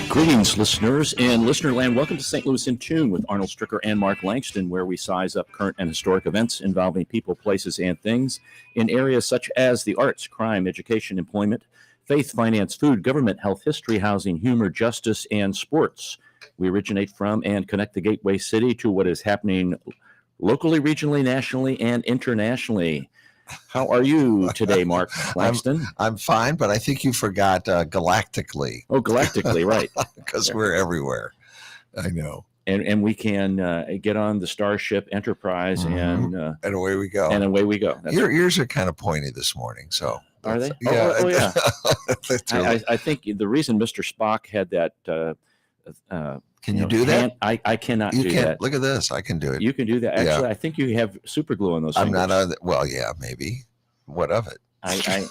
Greetings, listeners and Listenerland. Welcome to St. Louis in Tune with Arnold Stricker and Mark Langston, where we size up current and historic events involving people, places, and things in areas such as the arts, crime, education, employment, faith, finance, food, government, health, history, housing, humor, justice, and sports. We originate from and connect the gateway city to what is happening locally, regionally, nationally, and internationally. How are you today, Mark Langston? I'm fine, but I think you forgot galactically. Oh, galactically, right. Because we're everywhere. I know. And we can get on the Starship Enterprise and away we go. And away we go. Your ears are kind of pointy this morning, so. Are they? Yeah. Oh, yeah. I think the reason Mr. Spock had that can you do that? I cannot do that. Look at this. I can do it. You can do that. Actually, I think you have super glue on those fingers. I'm not. Well, yeah, maybe. What of it?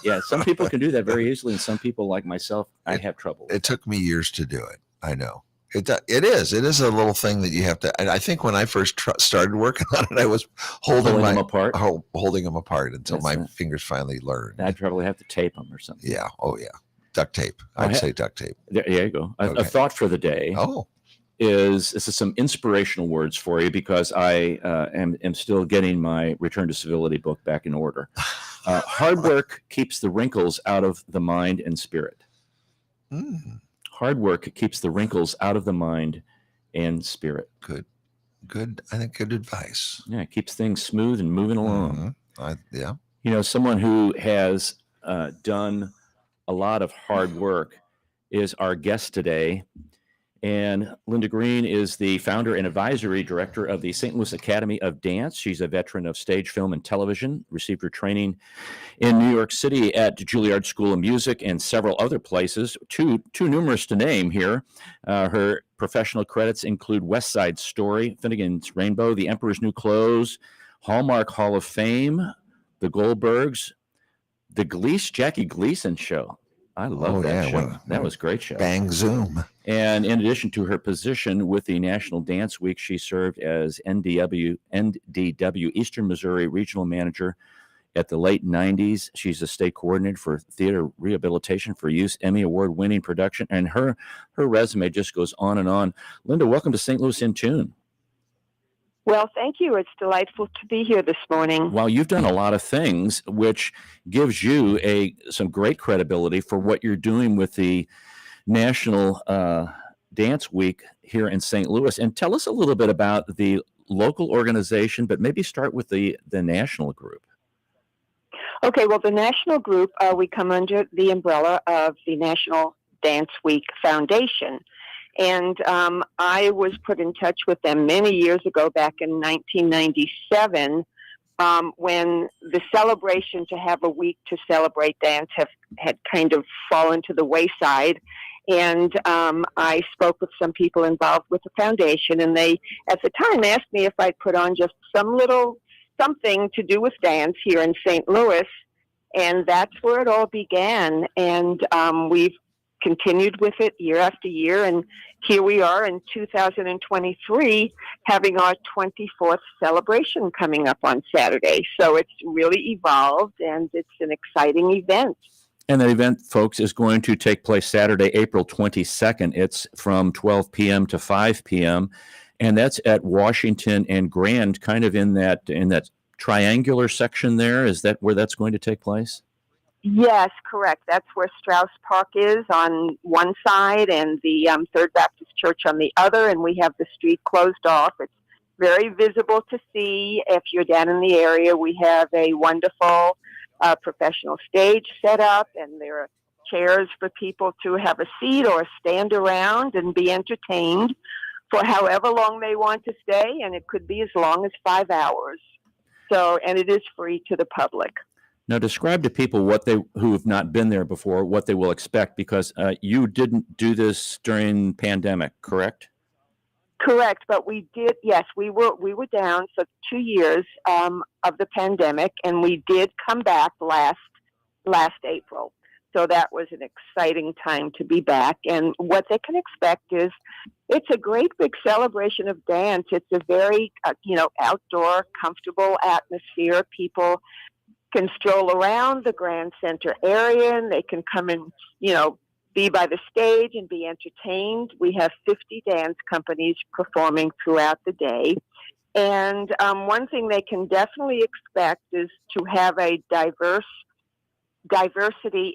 Yeah, some people can do that very easily, and some people, like myself, I have trouble. It took me years to do it. I know. It is a little thing that you have to. And I think when I first started working on it, I was holding them apart until my fingers finally learned. I'd probably have to tape them or something. Yeah. Oh, yeah. Duct tape. I'd say duct tape. There you go. A thought for the day. This is some inspirational words for you, because I am still getting my Return to Civility book back in order. Hard work keeps the wrinkles out of the mind and spirit. Hard work keeps the wrinkles out of the mind and spirit. Good. I think good advice. Yeah, it keeps things smooth and moving along. Yeah. You know, someone who has done a lot of hard work is our guest today. And Linda Green is the founder and advisory director of the St. Louis Academy of Dance. She's a veteran of stage, film, and television, received her training in New York City at Juilliard School of Music and several other places, too numerous to name here. Her professional credits include West Side Story, Finnegan's Rainbow, The Emperor's New Clothes, Hallmark Hall of Fame, The Goldbergs, The Jackie Gleason Show. I love that show. That was a great show. Bang Zoom. And in addition to her position with the National Dance Week, she served as NDW Eastern Missouri Regional Manager at the late 90s. She's a state coordinator for theater rehabilitation for youth, Emmy Award-winning production, and her resume just goes on and on. Linda, welcome to St. Louis in Tune. Well, thank you. It's delightful to be here this morning. Well, you've done a lot of things, which gives you some great credibility for what you're doing with the National Dance Week here in St. Louis. And tell us a little bit about the local organization, but maybe start with the national group. Okay, well, the national group, we come under the umbrella of the National Dance Week Foundation. And I was put in touch with them many years ago, back in 1997, when the celebration to have a week to celebrate dance had kind of fallen to the wayside. And I spoke with some people involved with the foundation, and they, at the time, asked me if I'd put on just some little something to do with dance here in St. Louis. And that's where it all began. And we've continued with it year after year, and here we are in 2023 having our 24th celebration coming up on Saturday. So it's really evolved, and it's an exciting event. And that event, folks, is going to take place Saturday, April 22nd. It's from 12 p.m. to 5 p.m., and that's at Washington and Grand, kind of in that triangular section there. Is that where that's going to take place? Yes, correct. That's where Strauss Park is on one side and the Third Baptist Church on the other, and we have the street closed off. It's very visible to see if you're down in the area. We have a wonderful professional stage set up, and there are chairs for people to have a seat or stand around and be entertained for however long they want to stay, and it could be as long as 5 hours. So, and it is free to the public. Now, describe to people who have not been there before, what they will expect, because you didn't do this during pandemic, correct? Correct, but we did. Yes, we were down for 2 years of the pandemic, and we did come back last April. So that was an exciting time to be back. And what they can expect is it's a great big celebration of dance. It's a very, outdoor, comfortable atmosphere. People can stroll around the Grand Center area and they can come and, be by the stage and be entertained. We have 50 dance companies performing throughout the day. And one thing they can definitely expect is to have a diversity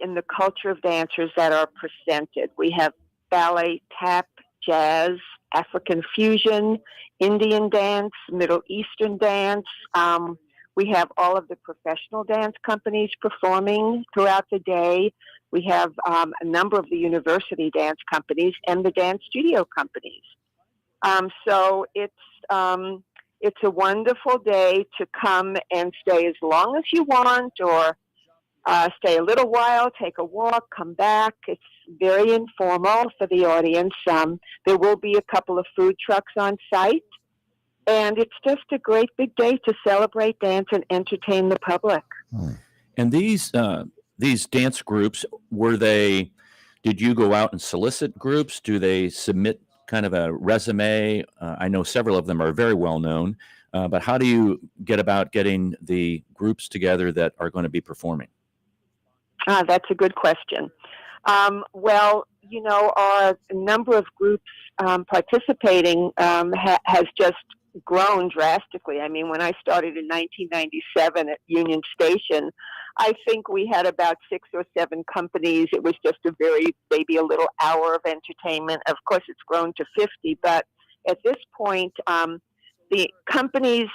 in the culture of dancers that are presented. We have ballet, tap, jazz, African fusion, Indian dance, Middle Eastern dance. We have all of the professional dance companies performing throughout the day. We have a number of the university dance companies and the dance studio companies. So it's a wonderful day to come and stay as long as you want, or stay a little while, take a walk, come back. It's very informal for the audience. There will be a couple of food trucks on site. And it's just a great big day to celebrate dance and entertain the public. And these dance groups, did you go out and solicit groups? Do they submit kind of a resume? I know several of them are very well known, but how do you get about getting the groups together that are going to be performing? That's a good question. Well, our number of groups participating has just grown drastically. I mean, when I started in 1997 at Union Station, I think we had about 6 or 7 companies. It was just maybe a little hour of entertainment. Of course, it's grown to 50, but at this point, the companies,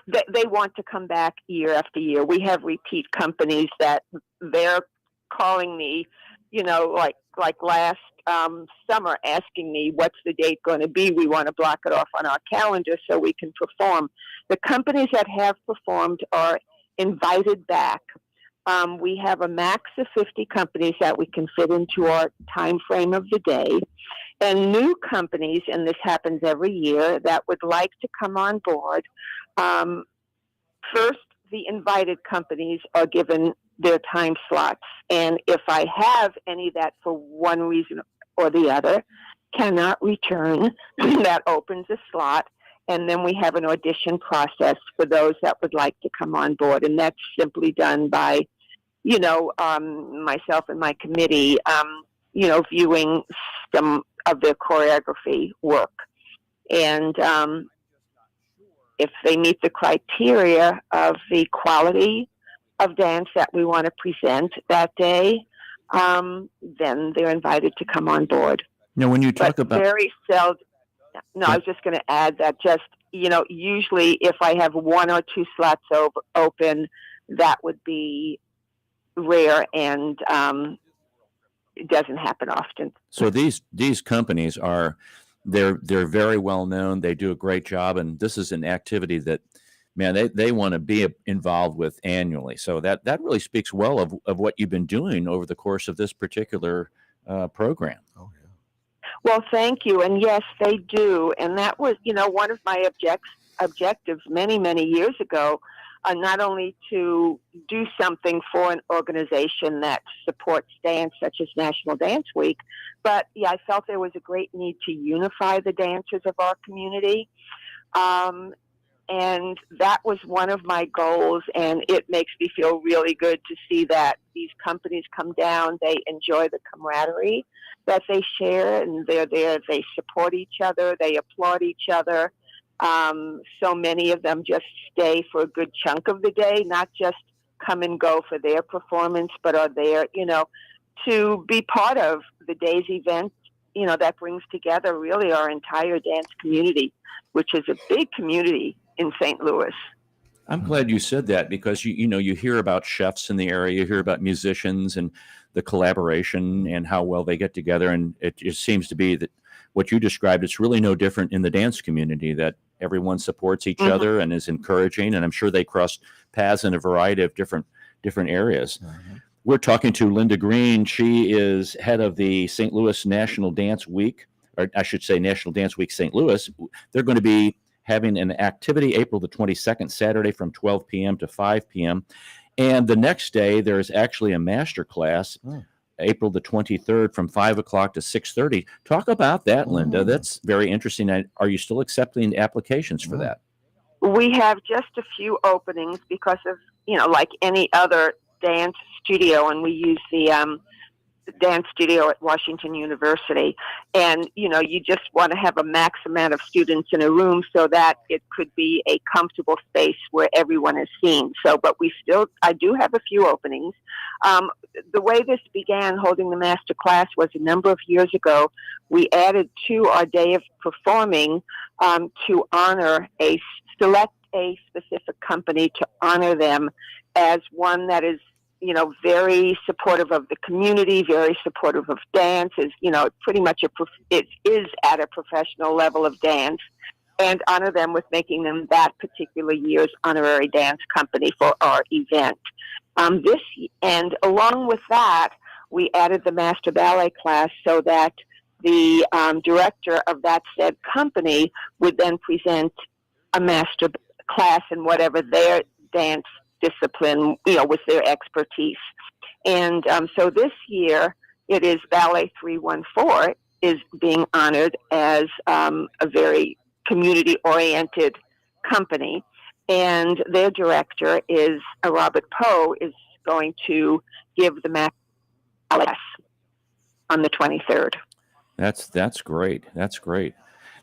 they want to come back year after year. We have repeat companies that they're calling me, like last summer, asking me, what's the date going to be? We want to block it off on our calendar so we can perform. The companies that have performed are invited back. We have a max of 50 companies that we can fit into our time frame of the day. And new companies, and this happens every year, that would like to come on board. First, the invited companies are given their time slots. And if I have any that for one reason or the other cannot return, that opens a slot. And then we have an audition process for those that would like to come on board. And that's simply done by, myself and my committee, viewing some of their choreography work. And if they meet the criteria of the quality of dance that we want to present that day, then they're invited to come on board. Now, when you talk about very seldom, I was just going to add that usually if I have 1 or 2 slots open, that would be rare, and it doesn't happen often. So these companies they're very well known. They do a great job, and this is an activity that, man, they want to be involved with annually. So that really speaks well of what you've been doing over the course of this particular program. Oh, yeah. Well, thank you. And yes, they do. And that was, one of my objectives many, many years ago, not only to do something for an organization that supports dance, such as National Dance Week, but I felt there was a great need to unify the dancers of our community. And that was one of my goals, and it makes me feel really good to see that these companies come down, they enjoy the camaraderie that they share, and they're there, they support each other, they applaud each other. So many of them just stay for a good chunk of the day, not just come and go for their performance, but are there, to be part of the day's event, that brings together really our entire dance community, which is a big community in St. Louis. I'm glad you said that, because you hear about chefs in the area, you hear about musicians and the collaboration and how well they get together, and it just seems to be that what you described, it's really no different in the dance community, that everyone supports each other and is encouraging, and I'm sure they cross paths in a variety of different areas. We're talking to Linda Green. She is head of the St. Louis National Dance Week, or I should say National Dance Week St. Louis. They're going to be having an activity April the 22nd, Saturday, from 12 p.m. to 5 p.m. And the next day, there's actually a master class, April the 23rd from 5 o'clock to 6:30. Talk about that, Linda. That's very interesting. Are you still accepting applications for that? We have just a few openings because of, like any other dance studio, and we use the dance studio at Washington University. And, you just want to have a max amount of students in a room so that it could be a comfortable space where everyone is seen. So, but I do have a few openings. The way this began, holding the master class, was a number of years ago. We added to our day of performing to honor select a specific company, to honor them as one that is, very supportive of the community, very supportive of dance, is, pretty much it is at a professional level of dance, and honor them with making them that particular year's honorary dance company for our event. And along with that, we added the master ballet class so that the director of that said company would then present a master class in whatever their dance discipline, was their expertise. And so this year, it is Ballet 314 is being honored as a very community-oriented company. And their director is Robert Poe, is going to give the master class on the 23rd. That's great. That's great.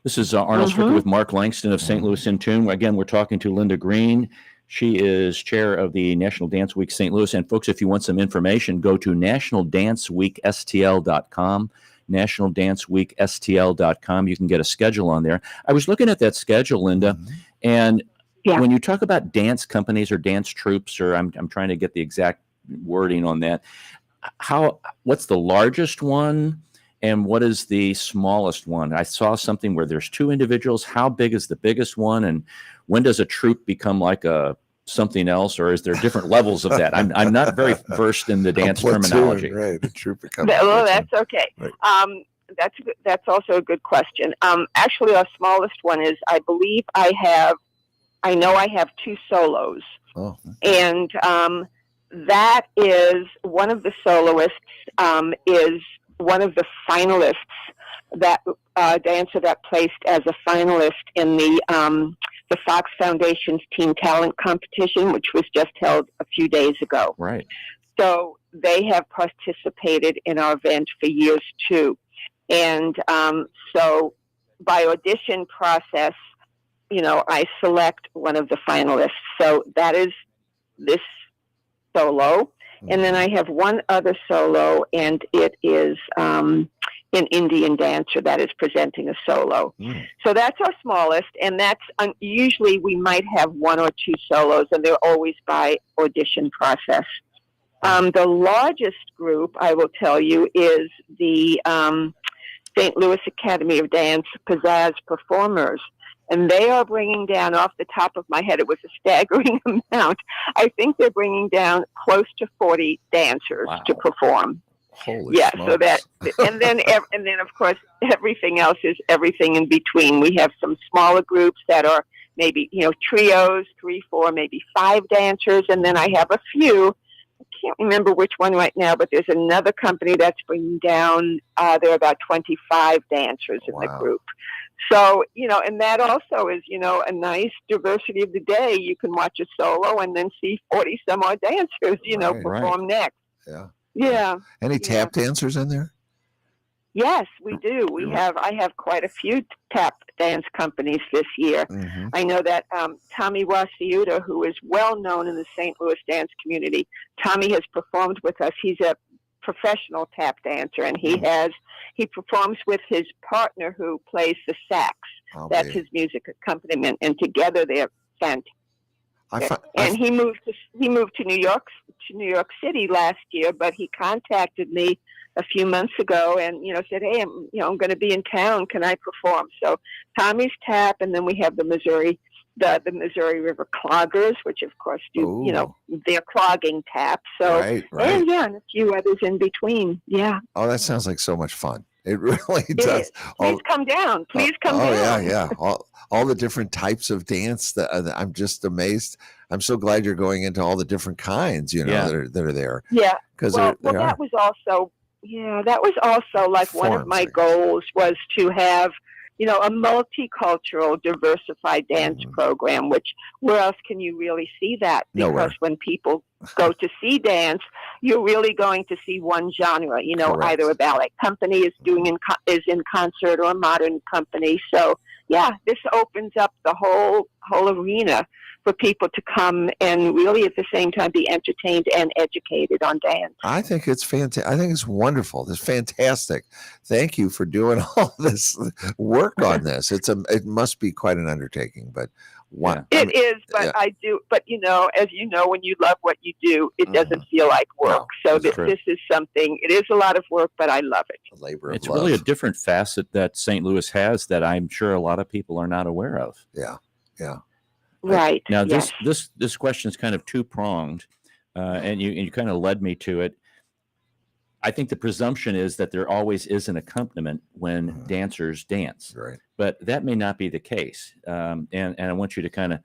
This is Arnold Stricker with Mark Langston of St. Louis In-Tune. Again, we're talking to Linda Green. She is chair of the National Dance Week St. Louis. And folks, if you want some information, go to nationaldanceweekstl.com, nationaldanceweekstl.com. You can get a schedule on there. I was looking at that schedule, Linda, and when you talk about dance companies or dance troupes, or I'm trying to get the exact wording on that, what's the largest one? And what is the smallest one? I saw something where there's two individuals. How big is the biggest one? And when does a troupe become like something else? Or is there different levels of that? I'm not very versed in the dance terminology. Right, the troupe becomes. Well, that's okay. Right. That's also a good question. Actually, our smallest one is, I believe I know I have two solos. Oh. And that is one of the soloists is one of the finalists, that dancer that placed as a finalist in the Fox Foundation's Teen Talent Competition, which was just held a few days ago. Right. So they have participated in our event for years too. And so by audition process, I select one of the finalists. So that is this solo. And then I have one other solo, and it is an Indian dancer that is presenting a solo. So that's our smallest, and that's usually we might have one or two solos, and they're always by audition process. The largest group, I will tell you, is the St. Louis Academy of Dance Pizzazz Performers. And they are bringing down, off the top of my head, it was a staggering amount. I think they're bringing down close to 40 dancers to perform. Holy smokes. So that, and then of course everything else is everything in between. We have some smaller groups that are maybe trios, 3, 4, maybe 5 dancers, and then I have a few. I can't remember which one right now, but there's another company that's bringing down. There are about 25 dancers in the group. So, and that also is, a nice diversity of the day. You can watch a solo and then see 40 some odd dancers, perform next. Yeah. Yeah. Any tap dancers in there? Yes, we do. I have quite a few tap dance companies this year. I know that Tommy Wasiuta, who is well known in the St. Louis dance community, Tommy has performed with us. He's a professional tap dancer, and he performs with his partner who plays the sax. That's his music accompaniment, and together they're fantastic. And he moved to New York City last year, but he contacted me a few months ago and said, "Hey, I'm going to be in town. Can I perform?" So Tommy's tap, and then we have the Missouri River Cloggers, which of course do they're clogging tap. So right. and a few others in between. Yeah. Oh, that sounds like so much fun. It really It does. is. Please come down. Please come down. Oh yeah. All the different types of dance that I'm just amazed. I'm so glad you're going into all the different kinds, that are there. Yeah. Because Well, that was also like one of my goals was to have, a multicultural, diversified dance program, which where else can you really see that? Because Nowhere. when people go to see dance, you're really going to see one genre, Correct. either a ballet company is is in concert or a modern company. So yeah, this opens up the whole arena for people to come and really at the same time be entertained and educated on dance. I think it's fantastic. I think it's wonderful. It's fantastic. Thank you for doing all this work on this. It must be quite an undertaking, but it is. But I do. But as you know, when you love what you do, it doesn't feel like work. So this is something. It is a lot of work, but I love it. A labor of it's love. Really a different facet that St. Louis has that I'm sure a lot of people are not aware of. Yeah. Right. Now this question is kind of two-pronged, and you kind of led me to it. I think the presumption is that there always is an accompaniment when dancers dance, right? But that may not be the case, and I want you to kind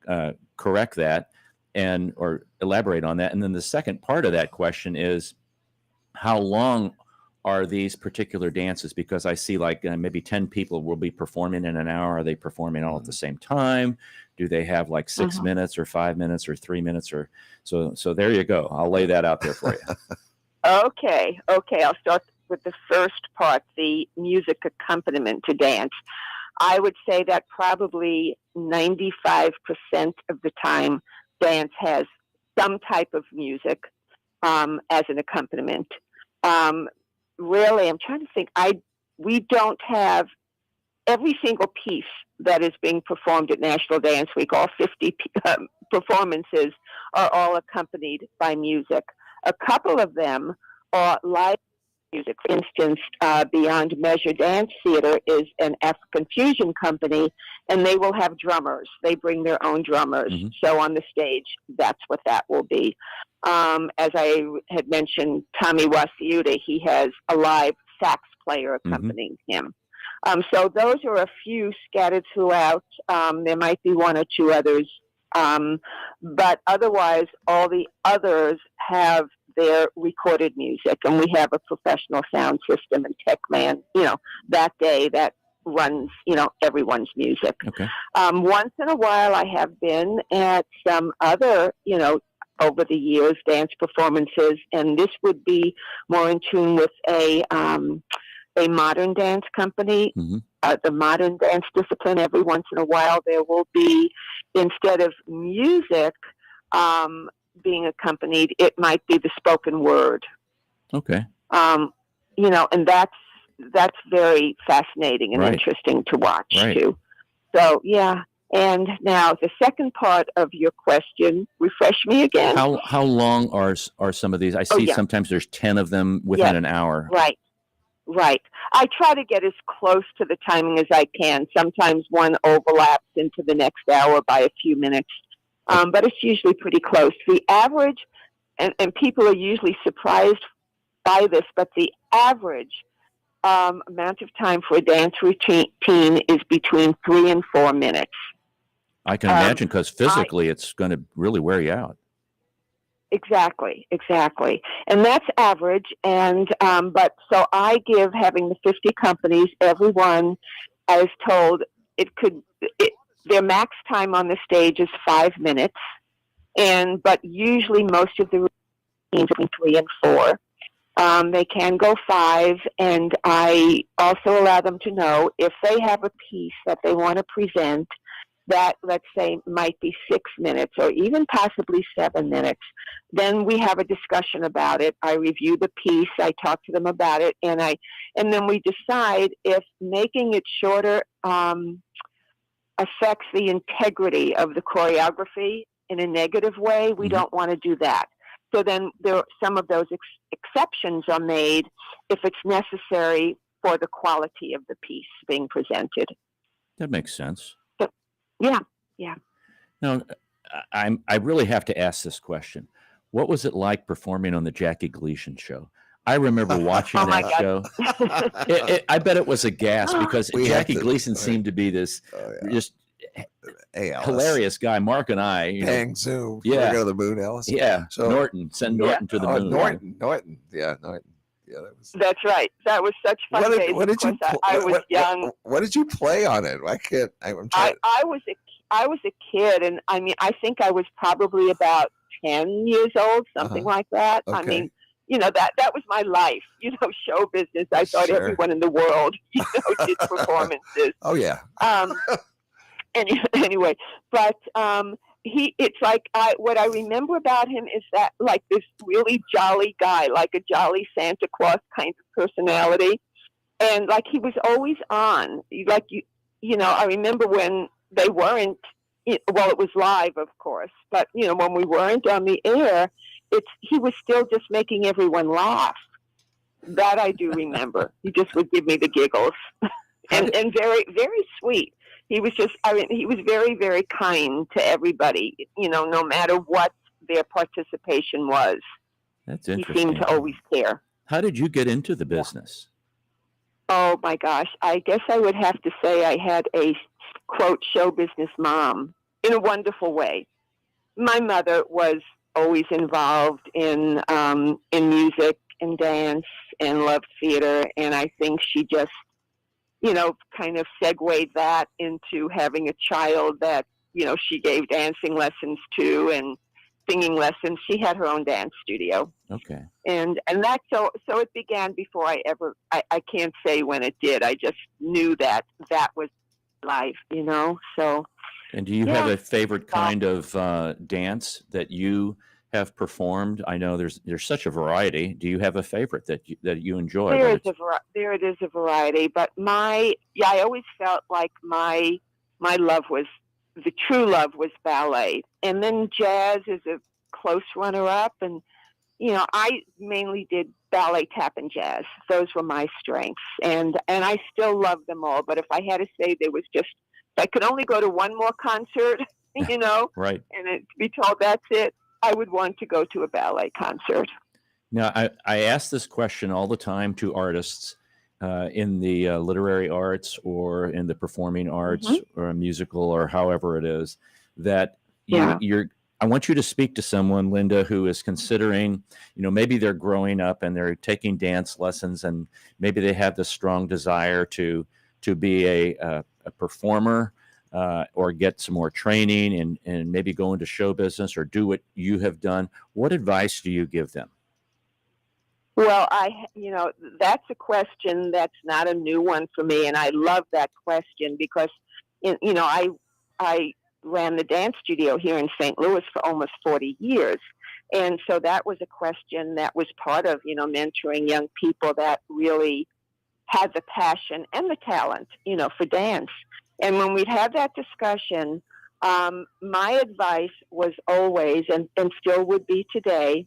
of correct that or elaborate on that. And then the second part of that question is, how long are these particular dances? Because I see like maybe 10 people will be performing in an hour. Are they performing all at the same time? Do they have like 6 minutes or 5 minutes or 3 minutes or so there you go. I'll lay that out there for you. Okay. I'll start with the first part, the music accompaniment to dance. I would say that probably 95% of the time dance has some type of music as an accompaniment. Really, I'm trying to think. We don't have every single piece that is being performed at National Dance Week. All 50 performances are all accompanied by music. A couple of them are live music. For instance, Beyond Measure Dance Theater is an African fusion company, and they will have drummers. They bring their own drummers. So on the stage, that's what that will be. As I had mentioned, Tommy Wasiuda, he has a live sax player accompanying him. So those are a few scattered throughout. There might be one or two others. But otherwise, all the others have their recorded music, and we have a professional sound system and tech man, that day that runs, everyone's music. Okay. Once in a while, I have been at some other, over the years, dance performances, and this would be more in tune with a modern dance company. The modern dance discipline. Every once in a while, there will be, instead of music being accompanied, it might be the spoken word. Okay. And that's very fascinating and interesting to watch too. So yeah. And now the second part of your question, refresh me again. How long are some of these? I see sometimes there's 10 of them within an hour. Right. I try to get as close to the timing as I can. Sometimes one overlaps into the next hour by a few minutes, but it's usually pretty close. The average, and people are usually surprised by this, but the average amount of time for a dance routine is between 3 and 4 minutes. I can imagine, because physically it's going to really wear you out. Exactly. And that's average. And, but so I give, having the 50 companies, everyone, I was told their max time on the stage is 5 minutes. But usually most of the routines are between 3 and 4. They can go 5. And I also allow them to know if they have a piece that they want to present that, let's say, might be 6 minutes or even possibly 7 minutes, then we have a discussion about it. I review the piece, I talk to them about it, and then we decide if making it shorter affects the integrity of the choreography in a negative way. We don't want to do that. So then some of those exceptions are made if it's necessary for the quality of the piece being presented. That makes sense. Yeah. Now, I really have to ask this question. What was it like performing on the Jackie Gleason show? I remember watching Oh my that God. show. I bet it was a gas because We have Jackie to- Gleason seemed to be this just Hey, Alice. hilarious guy. Mark and I, Bang, zoom. Yeah. We're going to the moon, Alice. Yeah. So- Norton. Send Norton to the moon. Norton. Yeah, Norton. Yeah, that was. That's right. That was such fun days. What did you? Of course, I was young. What did you play on it? I can't. I'm trying. I was a kid, and I mean, I think I was probably about 10 years old, something like that. I Okay. mean, that was my life. Show business. I thought Sure. everyone in the world, did performances. Oh yeah. Anyway, but it's like what I remember about him is that like this really jolly guy, like a jolly Santa Claus kind of personality, and like he was always on. Like I remember when they weren't. Well, it was live, of course, but when we weren't on the air, he was still just making everyone laugh. That I do remember. He just would give me the giggles, and very, very sweet. He was he was very, very kind to everybody, no matter what their participation was. That's He interesting. seemed to always care. How did you get into the business? Oh my gosh. I guess I would have to say I had a quote show business mom in a wonderful way. My mother was always involved in music and dance and loved theater. And I think she just, kind of segued that into having a child that, she gave dancing lessons to and singing lessons. She had her own dance studio. Okay. And that, so it began before I can't say when it did. I just knew that was life, so. And do you have a favorite kind of dance that you have performed? I know there's such a variety. Do you have a favorite that you enjoy? There is a variety, but I always felt like my love was, the true love was ballet. And then jazz is a close runner-up. And, I mainly did ballet, tap, and jazz. Those were my strengths. And I still love them all. But if I had to say if I could only go to one more concert, Right. and be told that's it, I would want to go to a ballet concert. Now, I ask this question all the time to artists in the literary arts or in the performing arts or a musical or however it is, that I want you to speak to someone, Linda, who is considering, maybe they're growing up and they're taking dance lessons and maybe they have this strong desire to be a performer or get some more training and maybe go into show business or do what you have done. What advice do you give them? Well, that's a question that's not a new one for me. And I love that question because, I ran the dance studio here in St. Louis for almost 40 years. And so that was a question that was part of, mentoring young people that really had the passion and the talent, for dance. And when we'd have that discussion, my advice was always, and still would be today,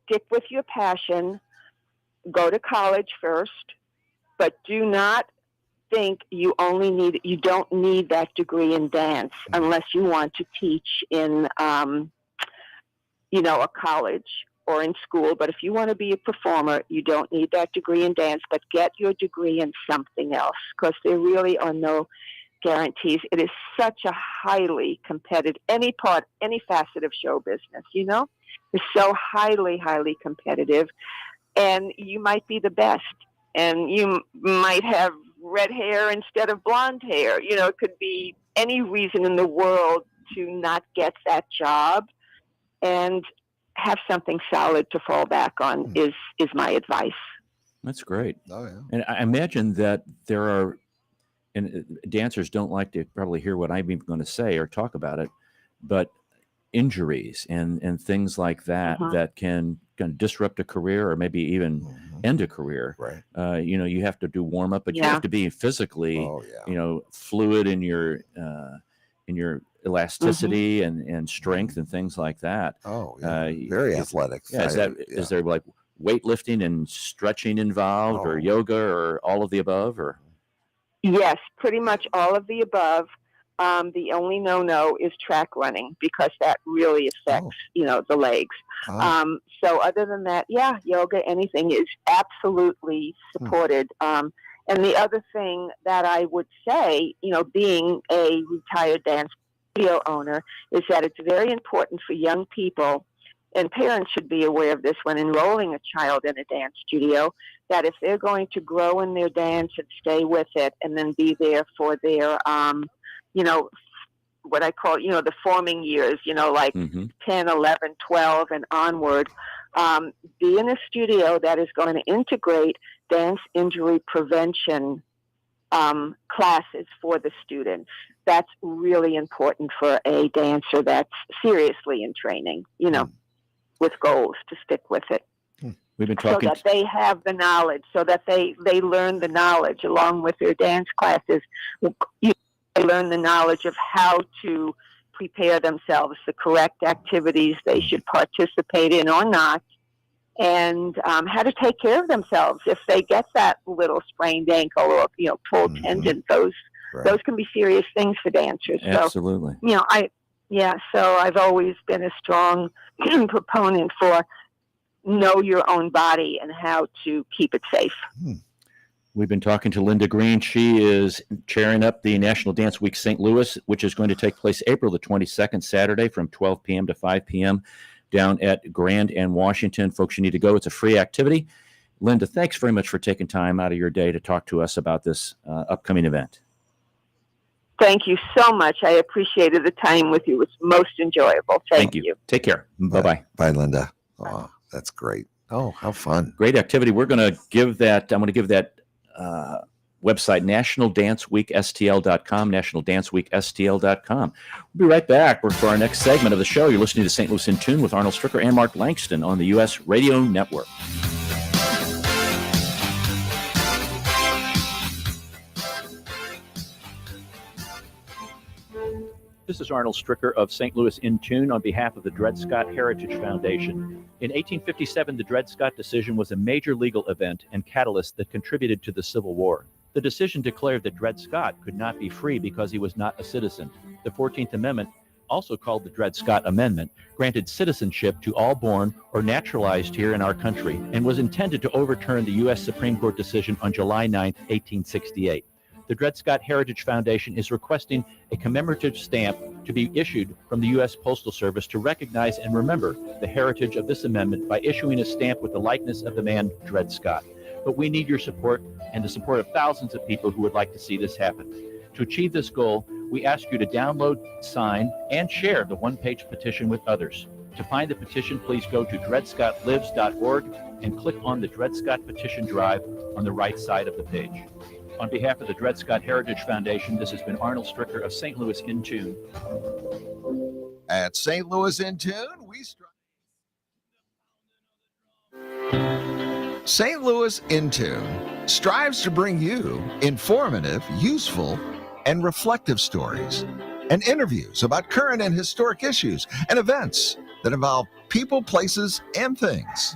stick with your passion, go to college first, but do not think you don't need that degree in dance unless you want to teach in, a college or in school. But if you want to be a performer, you don't need that degree in dance, but get your degree in something else because there really are no guarantees. It is such a highly competitive, any facet of show business, is so highly, highly competitive, and you might be the best, and you might have red hair instead of blonde hair. It could be any reason in the world to not get that job, and have something solid to fall back on is my advice. That's great. Oh yeah. And I imagine that there are, and dancers don't like to probably hear what I'm even going to say or talk about it, but injuries and things like that that can disrupt a career or maybe even end a career. Right. You have to do warm up, but you have to be physically, fluid in your elasticity and strength and things like that. Oh, yeah. Very athletic. Yeah. Is there like weightlifting and stretching involved or yoga or all of the above or? Yes, pretty much all of the above. The only no is track running because that really affects, the legs. So other than that, yoga, anything is absolutely supported. And the other thing that I would say, being a retired dance studio owner, is that it's very important for young people, and parents should be aware of this when enrolling a child in a dance studio, that if they're going to grow in their dance and stay with it and then be there for their, what I call, the forming years, like 10, 11, 12 and onward, be in a studio that is going to integrate dance injury prevention classes for the students. That's really important for a dancer that's seriously in training, with goals to stick with it. We've been talking so that they have the knowledge, so that they learn the knowledge along with their dance classes. They learn the knowledge of how to prepare themselves, the correct activities they should participate in or not, and how to take care of themselves if they get that little sprained ankle or pulled tendon. Those can be serious things for dancers. Absolutely. So I've always been a strong proponent for know your own body and how to keep it safe. We've been talking to Linda Green. She is chairing up the National Dance Week St. Louis, which is going to take place April the 22nd, Saturday from 12 p.m. to 5 p.m. down at Grand and Washington. Folks, you need to go. It's a free activity. Linda, thanks very much for taking time out of your day to talk to us about this upcoming event. Thank you so much. I appreciated the time with you. It was most enjoyable. Thank you. Take care. Bye-bye. Bye, Linda. Oh, that's great. Oh, how fun. Great activity. I'm going to give that website, nationaldanceweekstl.com, nationaldanceweekstl.com. We'll be right back for our next segment of the show. You're listening to St. Louis in Tune with Arnold Stricker and Mark Langston on the U.S. Radio Network. This is Arnold Stricker of St. Louis in Tune on behalf of the Dred Scott Heritage Foundation. In 1857, the Dred Scott decision was a major legal event and catalyst that contributed to the Civil War. The decision declared that Dred Scott could not be free because he was not a citizen. The 14th Amendment, also called the Dred Scott Amendment, granted citizenship to all born or naturalized here in our country and was intended to overturn the U.S. Supreme Court decision on July 9, 1868. The Dred Scott Heritage Foundation is requesting a commemorative stamp to be issued from the U.S. Postal Service to recognize and remember the heritage of this amendment by issuing a stamp with the likeness of the man Dred Scott. But we need your support and the support of thousands of people who would like to see this happen. To achieve this goal, we ask you to download, sign, and share the one-page petition with others. To find the petition, please go to dredscottlives.org and click on the Dred Scott Petition Drive on the right side of the page. On behalf of the Dred Scott Heritage Foundation, this has been Arnold Stricker of St. Louis in Tune. At St. Louis in Tune, we strive. St. Louis in Tune strives to bring you informative, useful, and reflective stories and interviews about current and historic issues and events that involve people, places, and things.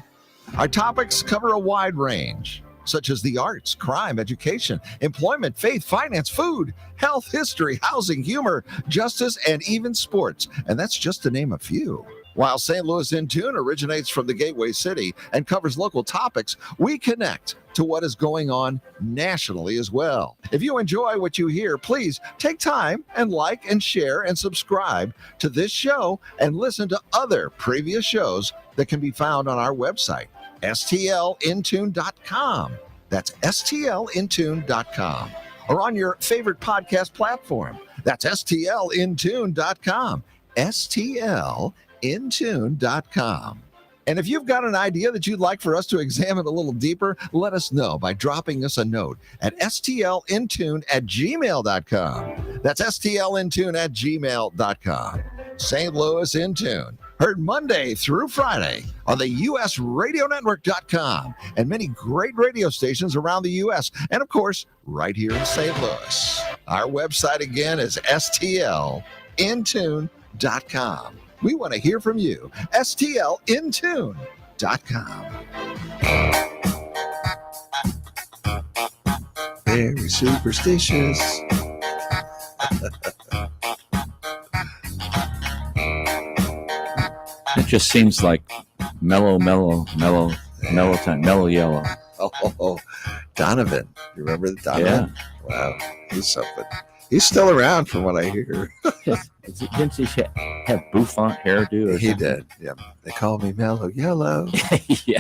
Our topics cover a wide range, such as the arts, crime, education, employment, faith, finance, food, health, history, housing, humor, justice, and even sports. And that's just to name a few. While St. Louis in Tune originates from the Gateway City and covers local topics, we connect to what is going on nationally as well. If you enjoy what you hear, please take time and like and share and subscribe to this show and listen to other previous shows that can be found on our website, STLintune.com. That's STLintune.com. Or on your favorite podcast platform. That's STLintune.com. STLintune.com. And if you've got an idea that you'd like for us to examine a little deeper, let us know by dropping us a note at stlintune@gmail.com. That's stlintune@gmail.com. St. Louis in Tune, heard Monday through Friday on the usradionetwork.com and many great radio stations around the U.S. and, of course, right here in St. Louis. Our website again is stlintune.com. We want to hear from you. STLintune.com. Very superstitious. It just seems like mellow time, mellow yellow. Oh, Donovan. You remember the Donovan? Yeah. Wow. He's something. He's still around from what I hear. Didn't he have bouffant hairdo? He did. Yeah. They call me Mellow Yellow. Yeah.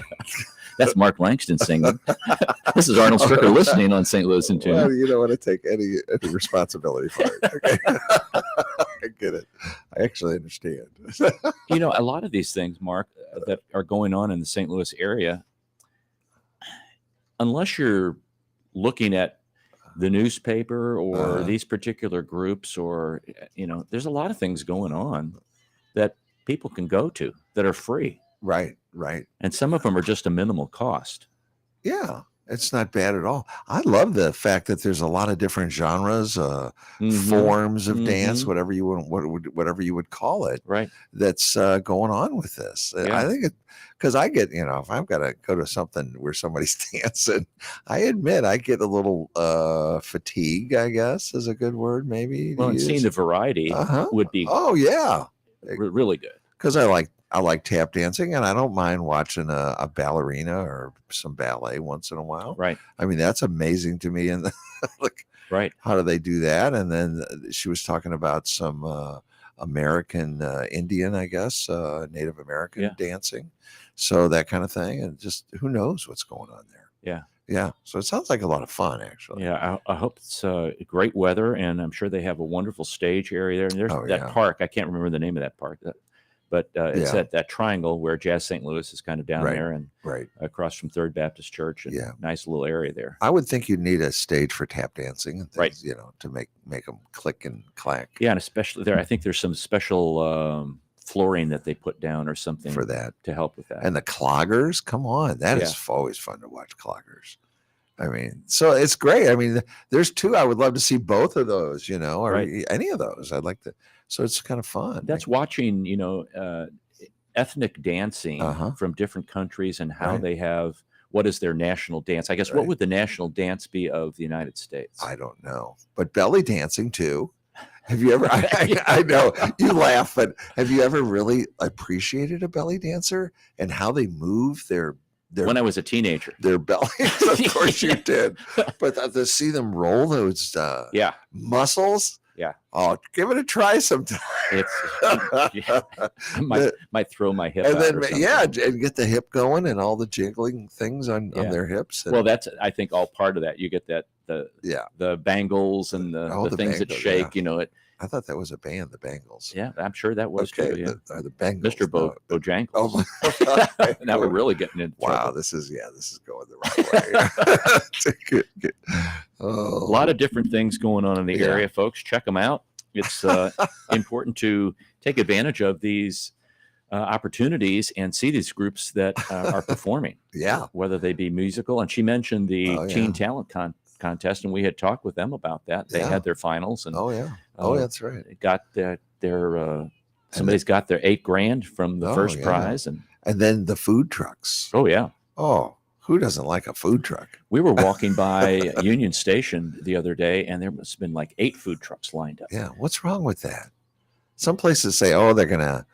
That's Mark Langston singing. This is Arnold Stricker listening on St. Louis in Tune. Well, you don't want to take any responsibility for it. Okay. I get it. I actually understand. A lot of these things, Mark, that are going on in the St. Louis area, unless you're looking at the newspaper or these particular groups, or there's a lot of things going on that people can go to that are free. Right. And some of them are just a minimal cost. Yeah, it's not bad at all. I love the fact that there's a lot of different genres, forms of dance, whatever you would call it. Right. That's going on with this. Yeah. I think because I get, if I've got to go to something where somebody's dancing, I admit I get a little fatigue, I guess is a good word, maybe. Well, and seeing the variety would be really good. Because I like tap dancing, and I don't mind watching a ballerina or some ballet once in a while. Right. I mean, that's amazing to me. And right. How do they do that? And then she was talking about some American Indian, I guess, Native American dancing. So that kind of thing. And just who knows what's going on there. Yeah. Yeah. So it sounds like a lot of fun, actually. Yeah. I hope it's great weather, and I'm sure they have a wonderful stage area there. And there's that park. I can't remember the name of that park. But it's that triangle where Jazz St. Louis is kind of down there, and across from Third Baptist Church. And nice little area there. I would think you'd need a stage for tap dancing and things, to make them click and clack. Yeah, and especially there, I think there's some special flooring that they put down or something for that to help with that. And the cloggers, come on, that is always fun to watch cloggers. I mean, so it's great. I mean, there's two. I would love to see both of those, or any of those. I'd like to. So it's kind of fun. That's watching, ethnic dancing from different countries and how they have, what is their national dance? I guess what would the national dance be of the United States? I don't know. But belly dancing too. Have you ever, I know you laugh, but have you ever really appreciated a belly dancer and how they move their when I was a teenager, their bellies? Of course you did. But to see them roll those muscles. Yeah. Oh, give it a try sometime. Might throw my hip and out then or something. And get the hip going and all the jiggling things on their hips. Well, that's I think all part of that. You get that the bangles and the things that shake. I thought that was a band, the Bangles. Yeah, I'm sure that was too. Yeah. The Bangles, Mr. Bojangles. Oh, now we're really getting into trouble. Wow, this is going the right way. Good. Oh. A lot of different things going on in the area, folks. Check them out. It's important to take advantage of these opportunities and see these groups that are performing. Yeah, whether they be musical. And she mentioned the Teen Talent Contest, and we had talked with them about that. They had their finals, and that's right. Got their somebody's got their $8,000 from the first prize, and then the food trucks. Oh yeah. Oh, who doesn't like a food truck? We were walking by Union Station the other day, and there must have been like 8 food trucks lined up. Yeah, what's wrong with that? Some places say, "Oh, they're gonna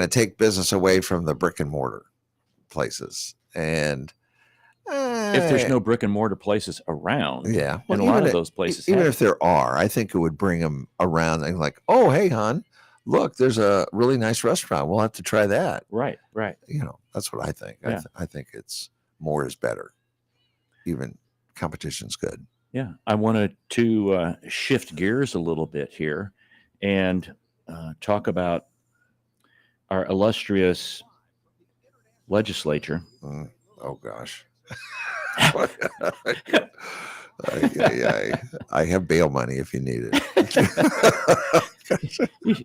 take business away from the brick and mortar places," and if there's no brick and mortar places around, and a lot of those places, even if there are, I think it would bring them around and like, "Oh, hey, hon, look, there's a really nice restaurant. We'll have to try that." Right. That's what I think. Yeah. I think it's more is better. Even competition's good. Yeah, I wanted to shift gears a little bit here and talk about our illustrious legislature. Oh gosh. I have bail money if you need it.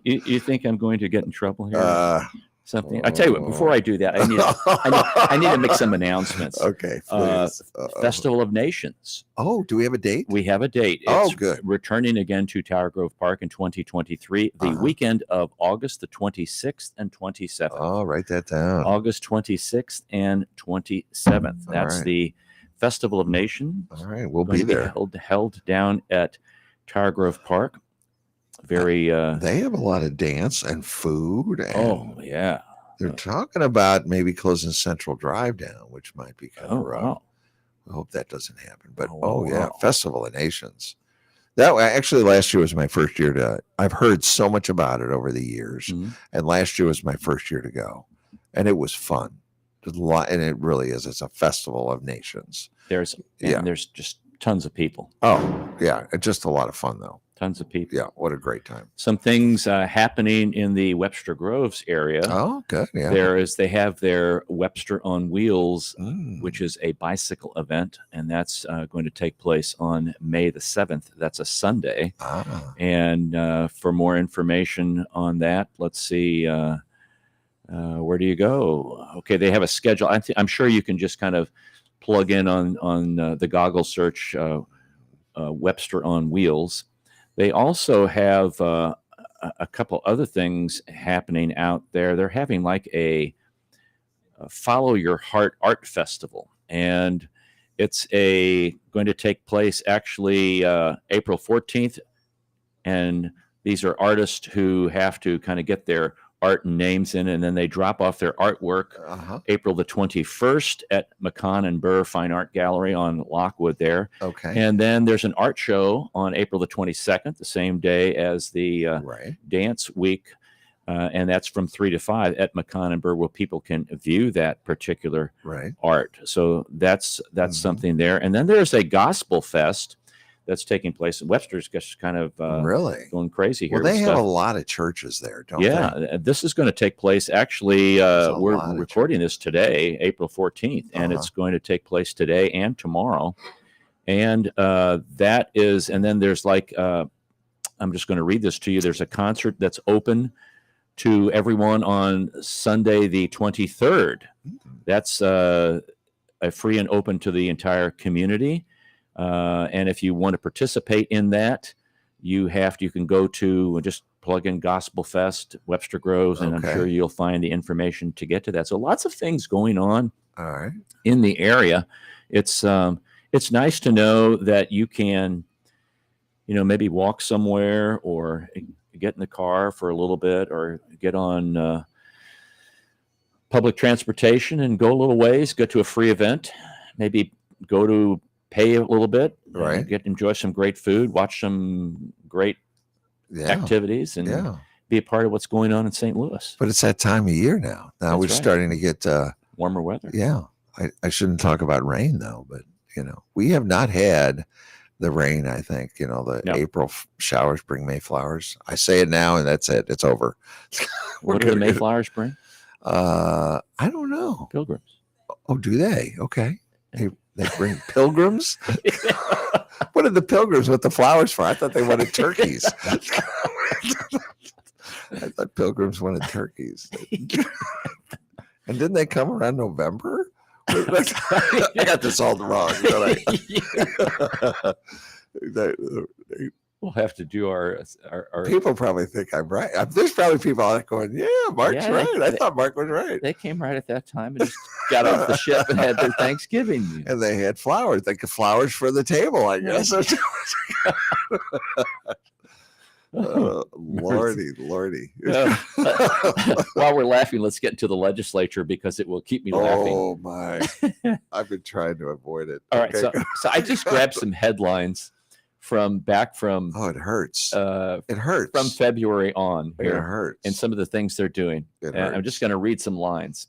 You think I'm going to get in trouble here? Something. I tell you what. Before I do that, I need to make some announcements. Okay. Please. Festival of Nations. Oh, do we have a date? We have a date. It's good. Returning again to Tower Grove Park in 2023, the weekend of August the 26th and 27th. Oh, write that down. August 26th and 27th. That's the Festival of Nations. All right, we'll be there. Held down at Tower Grove Park. Very. They have a lot of dance and food. And, They're talking about maybe closing Central Drive down, which might be kind of rough. Wow. I hope that doesn't happen. But Wow. Festival of Nations. That actually last year was my first year to. I've heard so much about it over the years, and last year was my first year to go, and it was fun. There's a lot, and it really is. It's a festival of nations. There's just tons of people. Oh yeah, it's just a lot of fun though. Tons of people. Yeah, what a great time. Some things happening in the Webster Groves area. Oh, good. Yeah. They have their Webster on Wheels, which is a bicycle event, and that's going to take place on May the 7th. That's a Sunday. And for more information on that, let's see, where do you go? Okay, they have a schedule. I'm sure you can just kind of plug in on the Goggle search Webster on Wheels. They also have a couple other things happening out there. They're having like a Follow Your Heart Art Festival, and it's going to take place actually April 14th. And these are artists who have to kind of get their art and names in, and then they drop off their artwork April the 21st at McCann and Burr Fine Art Gallery on Lockwood there. Okay. And then there's an art show on April the 22nd, the same day as the Dance Week, and that's from 3 to 5 at McCann and Burr, where people can view that particular art. So that's something there. And then there's a gospel fest that's taking place. Webster's just kind of going crazy here. Well, they have a lot of churches there, don't they? Yeah, this is going to take place. Actually, we're recording this today, April 14th, and it's going to take place today and tomorrow. And that is, and then there's like, I'm just going to read this to you. There's a concert that's open to everyone on Sunday the 23rd. That's a free and open to the entire community. And if you want to participate in that, you can go to just plug in Gospel Fest, Webster Groves, and I'm sure you'll find the information to get to that. So lots of things going on in the area. It's nice to know that you can, maybe walk somewhere or get in the car for a little bit or get on public transportation and go a little ways, go to a free event, maybe go to pay a little bit, enjoy some great food, watch some great activities, and be a part of what's going on in St. Louis. But it's that time of year now. Now we're starting to get warmer weather. Yeah. I shouldn't talk about rain though, but we have not had the rain. I think, April showers bring Mayflowers. I say it now and that's it. It's over. What do the Mayflowers bring? I don't know. Pilgrims. Oh, do they? Okay. They bring pilgrims? What did the pilgrims want the flowers for? I thought they wanted turkeys. I thought pilgrims wanted turkeys. And didn't they come around November? I got this all wrong. We'll have to do our people probably think I'm right. There's probably people out there going, yeah, Mark's right. I thought Mark was right. They came right at that time and just got off the ship and had their Thanksgiving meal. And they had flowers, flowers for the table, I guess. Lordy. While we're laughing, let's get into the legislature because it will keep me laughing. Oh my. I've been trying to avoid it. All right. So I just grabbed some headlines from it hurts. It hurts from February on. It hurts. And some of the things they're doing. I'm just going to read some lines.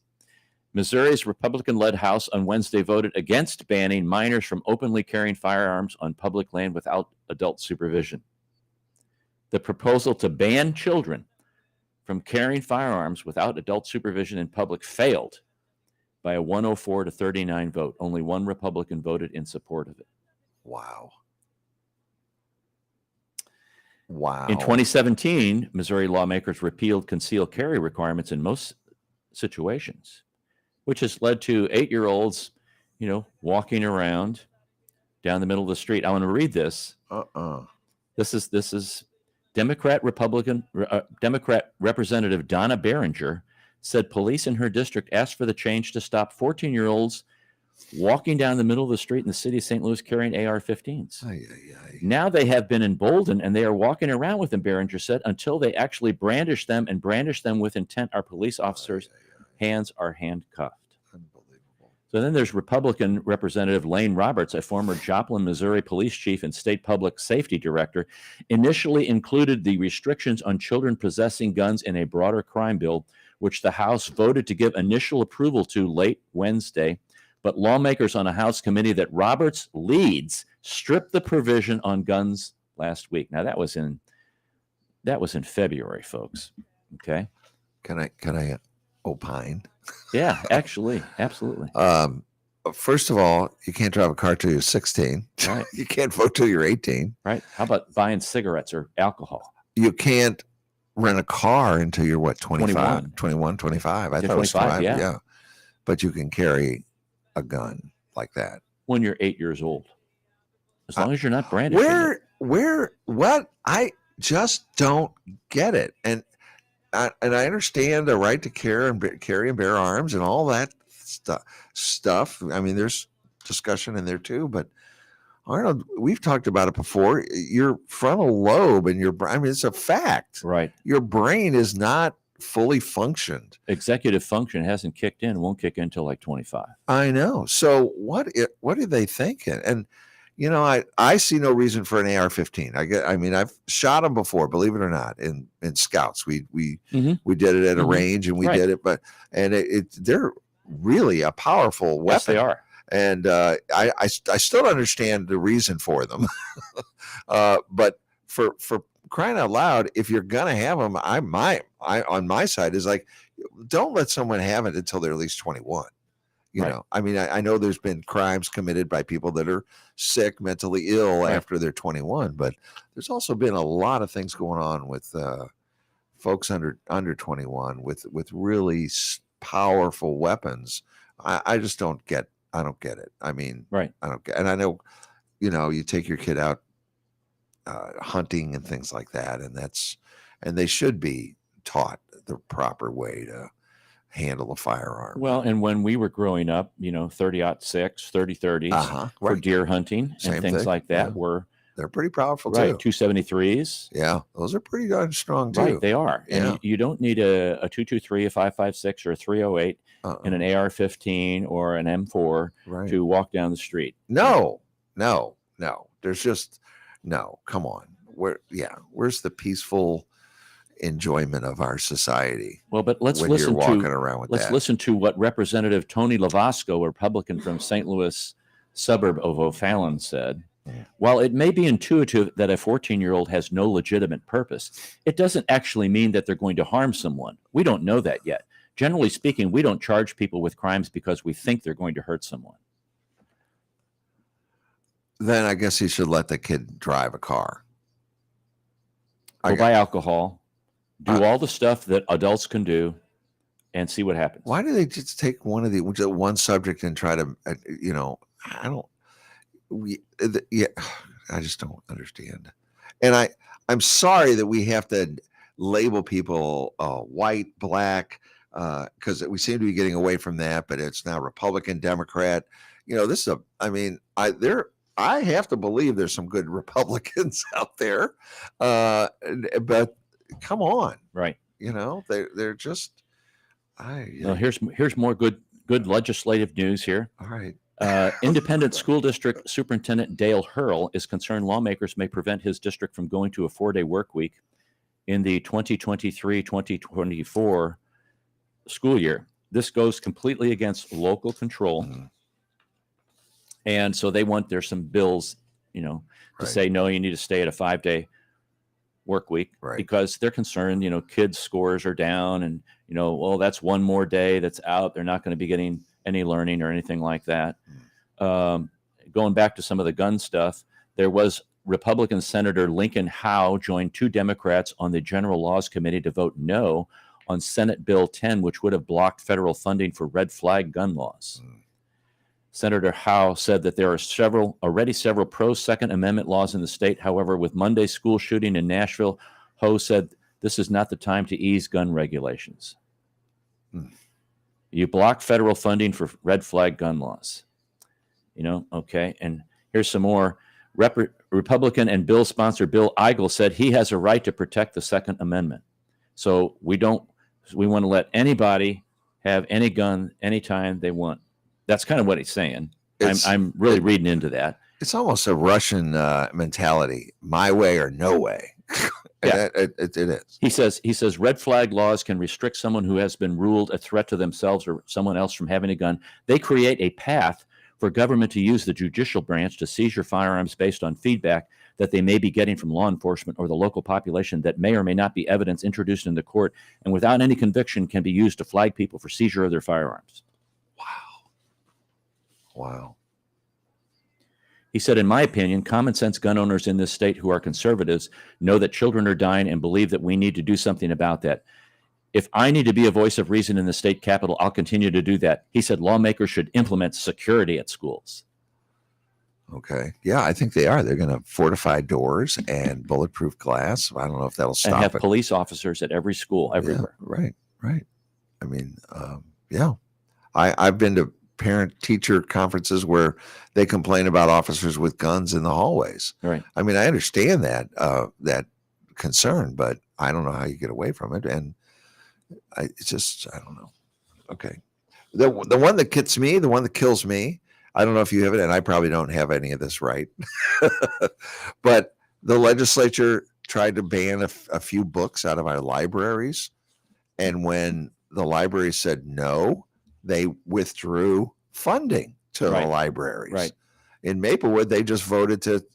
Missouri's Republican-led House on Wednesday voted against banning minors from openly carrying firearms on public land without adult supervision. The proposal to ban children from carrying firearms without adult supervision in public failed by a 104 to 39 vote. Only one Republican voted in support of it. Wow. In 2017, Missouri lawmakers repealed concealed carry requirements in most situations, which has led to 8-year-olds, walking around down the middle of the street. I want to read this. This is Democrat Representative Donna Behringer said police in her district asked for the change to stop 14-year-olds walking down the middle of the street in the city of St. Louis carrying AR-15s. Now they have been emboldened and they are walking around with them, Behringer said, until they actually brandish them with intent. Our police officers hands are handcuffed. Unbelievable. So then there's Republican Representative Lane Roberts, a former Joplin, Missouri police chief and state public safety director, initially included the restrictions on children possessing guns in a broader crime bill, which the House voted to give initial approval to late Wednesday. But lawmakers on a House committee that Roberts leads stripped the provision on guns last week. Now that was in February, folks. Okay. Can I opine? Yeah, actually, absolutely. First of all, you can't drive a car till you're 16. Right. You can't vote till you're 18. Right. How about buying cigarettes or alcohol? You can't rent a car until you're what, 25, 21, 25. I thought it was 25. Yeah. But you can carry a gun like that when you're 8 years old, as long as you're not branded. What? I just don't get it. And I understand the right to carry and bear arms and all that stuff. I mean, there's discussion in there too, but Arnold, we've talked about it before. Your frontal lobe and it's a fact, right? Your brain is not fully functioned. Executive function hasn't kicked in, won't kick in until like 25. I know. So what are they thinking? And I see no reason for an AR-15. I've shot them before, believe it or not, in scouts. We did it at a range, and we did it, but they're really a powerful weapon. Yes, they are. And I still don't understand the reason for them. But for crying out loud, if you're gonna have them, I on my side is like, don't let someone have it until they're at least 21. You know, I know there's been crimes committed by people that are sick, mentally ill after they're 21, but there's also been a lot of things going on with folks under 21 with really powerful weapons. I just don't get. I don't get it. I mean, I don't get. And I know, you take your kid out hunting and things like that, and they should be taught the proper way to handle a firearm. Well, and when we were growing up, 30-06, 30-30s for deer hunting and things like that they're pretty powerful too. 273s. Yeah, those are pretty darn strong too. Right, they are. Yeah. And you don't need a 223, a 5.56, or a 308 in an AR-15 or an M4 to walk down the street. No. There's just no. Come on. Where's the peaceful enjoyment of our society? Well, but let's listen to what Representative Tony Lavasco, a Republican from St. Louis suburb of O'Fallon, said. While it may be intuitive that a 14-year-old has no legitimate purpose, it doesn't actually mean that they're going to harm someone. We don't know that yet. Generally speaking, we don't charge people with crimes because we think they're going to hurt someone. Then I guess he should let the kid drive a car. Go buy alcohol. Do all the stuff that adults can do and see what happens. Why do they just take one subject and try to, I just don't understand. And I'm sorry that we have to label people white, black, because we seem to be getting away from that, but it's now Republican, Democrat. This is I have to believe there's some good Republicans out there. But come on. Right. They're just here's more good legislative news here. All right. Independent School District Superintendent Dale Hurl is concerned lawmakers may prevent his district from going to a 4-day work week in the 2023-2024 school year. This goes completely against local control. Mm-hmm. And so there's some bills, to say, no, you need to stay at a 5-day work week because they're concerned, kids' scores are down and, that's one more day that's out. They're not going to be getting any learning or anything like that. Going back to some of the gun stuff, there was Republican Senator Lincoln Howe joined 2 Democrats on the General Laws Committee to vote no on Senate Bill 10, which would have blocked federal funding for red flag gun laws. Senator Howe said that there are already several pro-Second Amendment laws in the state. However, with Monday's school shooting in Nashville, Howe said this is not the time to ease gun regulations. You block federal funding for red flag gun laws. Okay. And here's some more. Republican and bill sponsor Bill Eigel said he has a right to protect the Second Amendment. So we want to let anybody have any gun anytime they want. That's kind of what he's saying. I'm really reading into that. It's almost a Russian mentality: my way or no way. Yeah, it is. He says red flag laws can restrict someone who has been ruled a threat to themselves or someone else from having a gun. They create a path for government to use the judicial branch to seize your firearms based on feedback that they may be getting from law enforcement or the local population that may or may not be evidence introduced in the court and without any conviction can be used to flag people for seizure of their firearms. Wow. He said, in my opinion, common sense gun owners in this state who are conservatives know that children are dying and believe that we need to do something about that. If I need to be a voice of reason in the state capitol, I'll continue to do that. He said lawmakers should implement security at schools. Okay. Yeah, I think they are. They're going to fortify doors and bulletproof glass. I don't know if that'll stop and have it. Police officers at every school, everywhere. Yeah, right. I mean, yeah. I've been to parent-teacher conferences where they complain about officers with guns in the hallways. Right. I mean, I understand that that concern, but I don't know how you get away from it. And I don't know. Okay. The one that gets me, the one that kills me, I don't know if you have it, and I probably don't have any of this right, but the legislature tried to ban a few books out of our libraries. And when the library said no, they withdrew funding to the libraries. Right. In Maplewood, they just voted to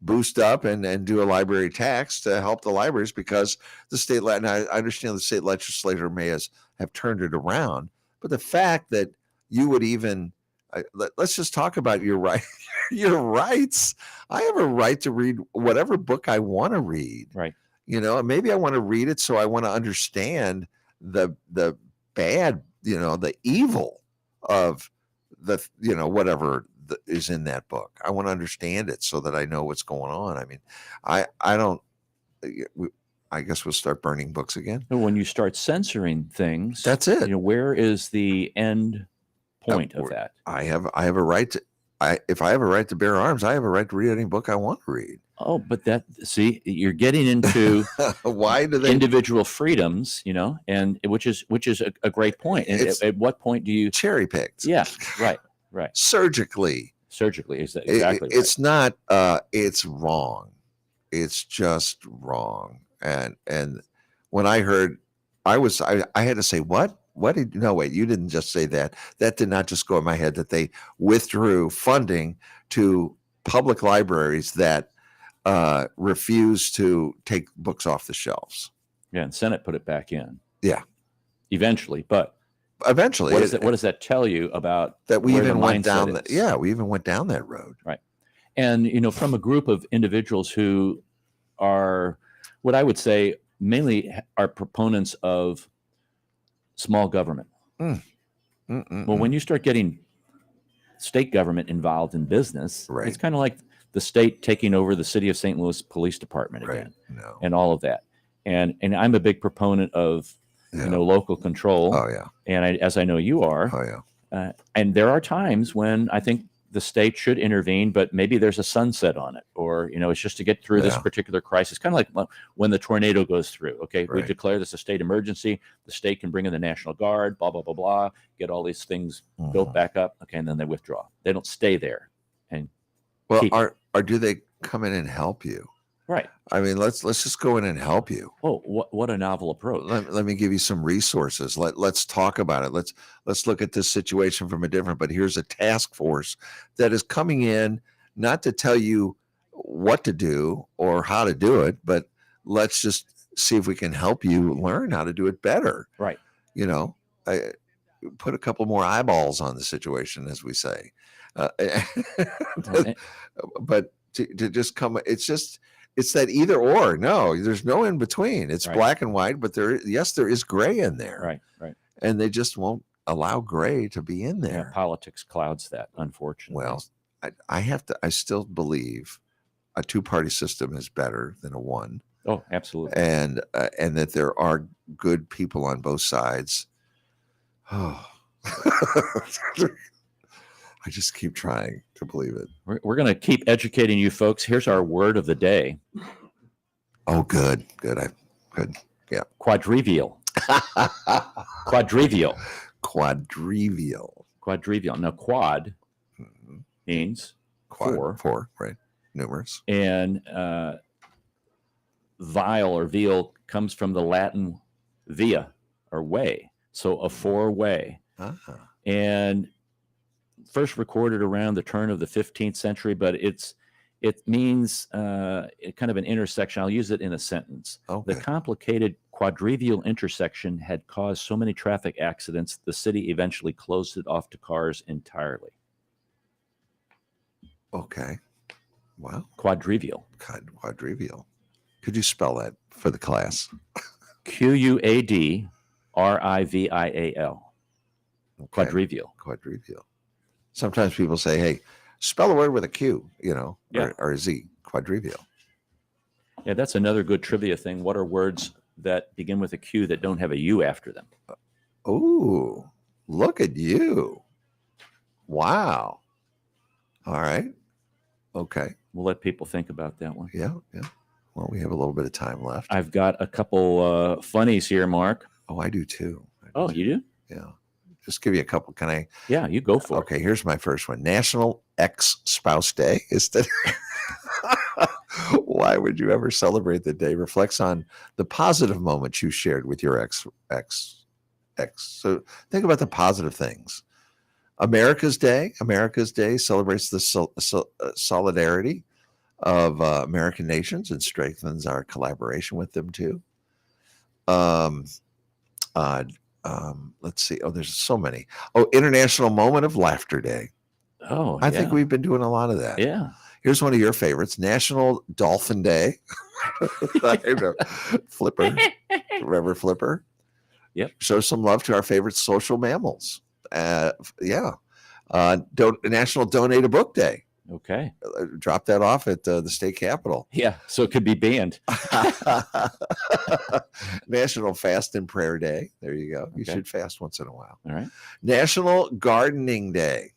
boost up and do a library tax to help the libraries because the state, and I understand the state legislature may have turned it around, but the fact that you would even, let's just talk about your right, your rights. I have a right to read whatever book I want to read. Right. You know, and maybe I want to read it so I want to understand the bad, the evil of the, whatever is in that book. I want to understand it so that I know what's going on. I mean, I guess we'll start burning books again. When you start censoring things, that's it. Where is the end point of that? I have a right to, if I have a right to bear arms, I have a right to read any book I want to read. Oh, but you're getting into why do they individual freedoms, and which is a great point. And at what point do you cherry picked? Yeah, right. Surgically, exactly. It's not. It's wrong. It's just wrong. And when I heard, I had to say, what? No, wait, you didn't just say that. That did not just go in my head that they withdrew funding to public libraries that refuse to take books off the shelves. Yeah, and Senate put it back in. Yeah. Eventually. What does that tell you about that we even went down that? Yeah, we even went down that road. Right. And from a group of individuals who are what I would say mainly are proponents of small government. Well, when you start getting state government involved in business, it's kind of like the state taking over the city of St. Louis Police Department again, and all of that. And I'm a big proponent of local control. Oh yeah. And as I know you are. Oh yeah. And there are times when I think the state should intervene, but maybe there's a sunset on it, or it's just to get through this particular crisis. Kind of like when the tornado goes through. Okay, we declare this a state emergency. The state can bring in the National Guard, blah blah blah blah, get all these things built back up. Okay, and then they withdraw. They don't stay there. And or do they come in and help you? Right. I mean, let's just go in and help you. Oh, what a novel approach. Let me give you some resources. Let's talk about it. Let's look at this situation from a different, but here's a task force that is coming in not to tell you what to do or how to do it, but let's just see if we can help you learn how to do it better. Right. Put a couple more eyeballs on the situation, as we say. But to just come, it's that either or. No, there's no in between. It's black and white, but there is gray in there. Right. And they just won't allow gray to be in there. Yeah, politics clouds that, unfortunately. Well, I still believe a two-party system is better than a one. Oh, absolutely. And that there are good people on both sides. Oh. I just keep trying to believe it. We're going to keep educating you folks. Here's our word of the day. Oh, good. Good. Yeah. Quadrivial. Quadrivial. Quadrivial. Quadrivial. Now, quad Mhm. means Quad, four, right? Numerous. and vial or veal comes from the Latin via or way, so a four-way. Ah, And first recorded around the turn of the 15th century, but it means kind of an intersection. I'll use it in a sentence. okay. The complicated quadrivial intersection had caused so many traffic accidents, the city eventually closed it off to cars entirely. Okay. Wow. Quadrivial. Quadrivial. Could you spell that for the class? Quadrivial. Okay. Quadrivial. Quadrivial. Sometimes people say, hey, spell a word with a Q, Yeah. or a Z. Quadrivial. Yeah, that's another good trivia thing. What are words that begin with a Q that don't have a U after them? Ooh, look at you. Wow. All right. Okay. We'll let people think about that one. Yeah. Well, we have a little bit of time left. I've got a couple funnies here, Mark. Oh, I do too. Oh, you do? Yeah. Just give you a couple. Can I? Yeah, you go for it. Okay, here's my first one. National Ex-Spouse Day is today. Why would you ever celebrate the day? Reflects on the positive moments you shared with your ex. So think about the positive things. America's Day celebrates the solidarity of American nations and strengthens our collaboration with them too. Let's see. Oh, there's so many. Oh, International Moment of Laughter Day. Oh, I think we've been doing a lot of that. Yeah. Here's one of your favorites, National Dolphin Day. Flipper. Remember Flipper? Yep. Show some love to our favorite social mammals. National Donate a Book Day. Okay. Drop that off at the state capitol. Yeah, so it could be banned. National Fast and Prayer Day. There you go. You Okay. should fast once in a while. All right. National Gardening Day.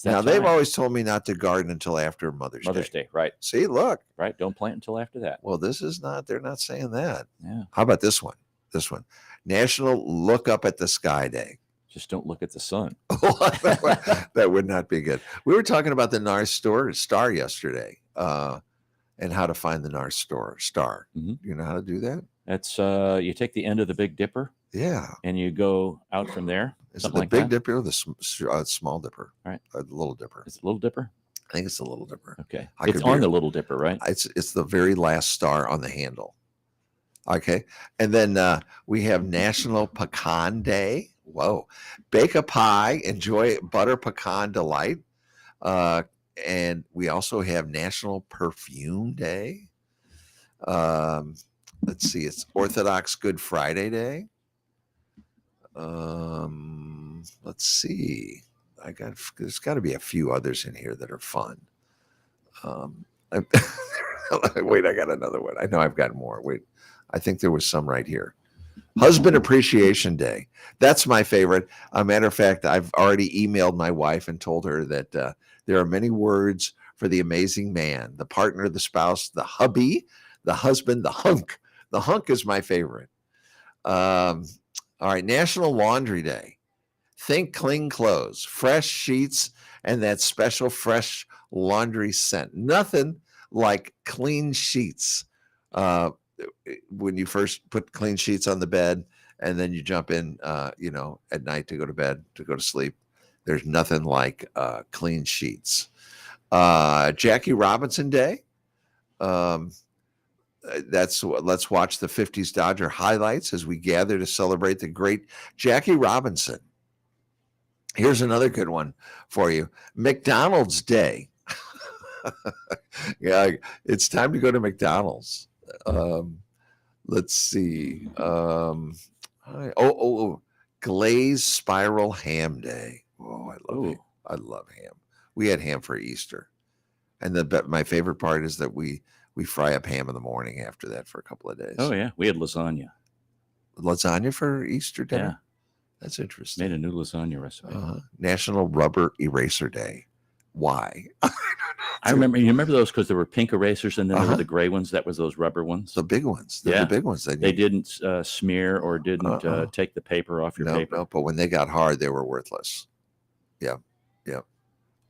Now, they've always told me not to garden until after Mother's Day. Right. See, look. Right. Don't plant until after that. Well, this is not, they're not saying that. Yeah. How about this one? National Look Up at the Sky Day. Just don't look at the sun. That would not be good. We were talking about the North Star yesterday, and how to find the North Star. Mhm. You know how to do that? That's you take the end of the Big Dipper Yeah. and you go out from there. Is it Something the like Big that. Dipper or the Small Dipper? Right. Or the Little Dipper? It's a Little Dipper. I think it's the Little Dipper. Okay. I It's could be on the wrong. Little Dipper, right? It's the very last star on the handle. Okay. And then we have National Pecan Day. Whoa. Bake a pie, enjoy butter pecan delight. And we also have National Perfume Day. Let's see, it's Orthodox Good Friday Day. Let's see. There's got to be a few others in here that are fun. Wait, I got another one. I know I've got more. Wait, I think there was some right here. Husband Appreciation Day. That's my favorite. A matter of fact, I've already emailed my wife and told her that there are many words for the amazing man, the partner, the spouse, the hubby, the husband, the hunk. The hunk is my favorite. All right, National Laundry Day. Think clean clothes, fresh sheets, and that special fresh laundry scent. Nothing like clean sheets. When you first put clean sheets on the bed and then you jump in, at night to go to bed, to go to sleep, there's nothing like clean sheets. Jackie Robinson Day. Let's watch the 50s Dodger highlights as we gather to celebrate the great Jackie Robinson. Here's another good one for you. McDonald's Day. Yeah, it's time to go to McDonald's. Let's see. Glazed spiral ham day. Oh, I love ham. We had ham for Easter, and my favorite part is that we fry up ham in the morning after that for a couple of days. Oh yeah, we had lasagna. Lasagna for Easter dinner. Yeah. That's interesting. Made a new lasagna recipe. National Rubber Eraser Day. Why? I remember. You remember those because there were pink erasers, and then there were the gray ones. That was those rubber ones. The big ones. The big ones. They didn't smear or didn't take the paper off your paper. No, but when they got hard, they were worthless. Yeah.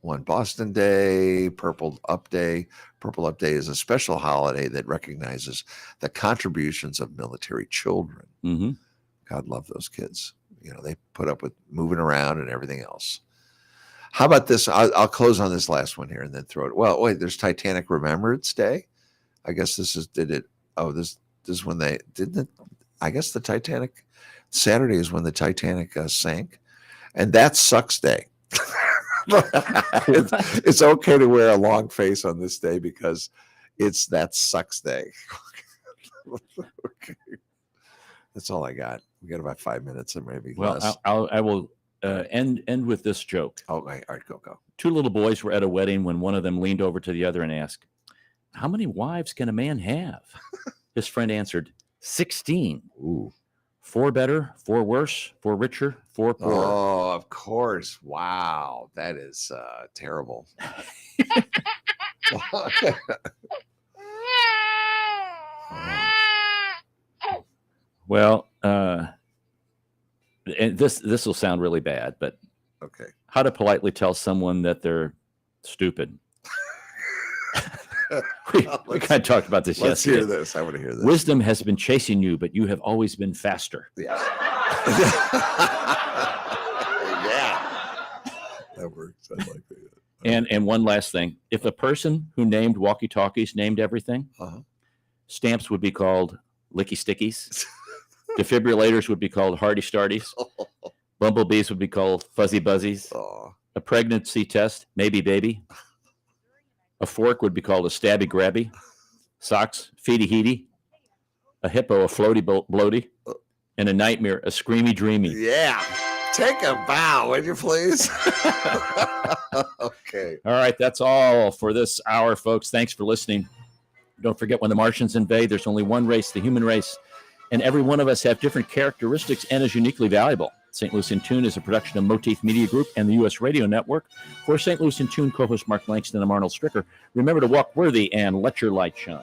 One Boston Day, Purple Up Day. Purple Up Day is a special holiday that recognizes the contributions of military children. Mm-hmm. God love those kids. They put up with moving around and everything else. How about this? I'll close on this last one here and then throw it. Well, wait, there's Titanic Remembrance Day. I guess this is when they didn't it? I guess the Titanic Saturday is when the Titanic sank. And that's Sucks Day. It's okay to wear a long face on this day because that Sucks Day. Okay. That's all I got. We got about 5 minutes or maybe less. I will end with this joke. Oh, all right, go. 2 little boys were at a wedding when one of them leaned over to the other and asked, "How many wives can a man have?" His friend answered, 16. Ooh. 4 better, 4 worse, 4 richer, 4 poorer. Oh, of course. Wow. That is terrible. Well, and this will sound really bad, but okay. How to politely tell someone that they're stupid. we kind of talked about this yesterday. Let's hear this. I want to hear this. Wisdom has been chasing you, but you have always been faster. Yeah. Yeah. That works. I like that. And one last thing. If a person who named walkie-talkies named everything, stamps would be called licky stickies. Defibrillators would be called hardy starties. Bumblebees would be called fuzzy buzzies. A pregnancy test, maybe baby. A fork would be called a stabby grabby. Socks, feety heety. A hippo, a floaty bloaty. And a nightmare, a screamy dreamy. Yeah. Take a bow, would you please? Okay. All right, that's all for this hour, folks. Thanks for listening. Don't forget, when the Martians invade, there's only one race, the human race. And every one of us have different characteristics and is uniquely valuable. St. Louis in Tune is a production of Motif Media Group and the U.S. Radio Network. For St. Louis in Tune co-host Mark Langston and I'm Arnold Stricker. Remember to walk worthy and let your light shine.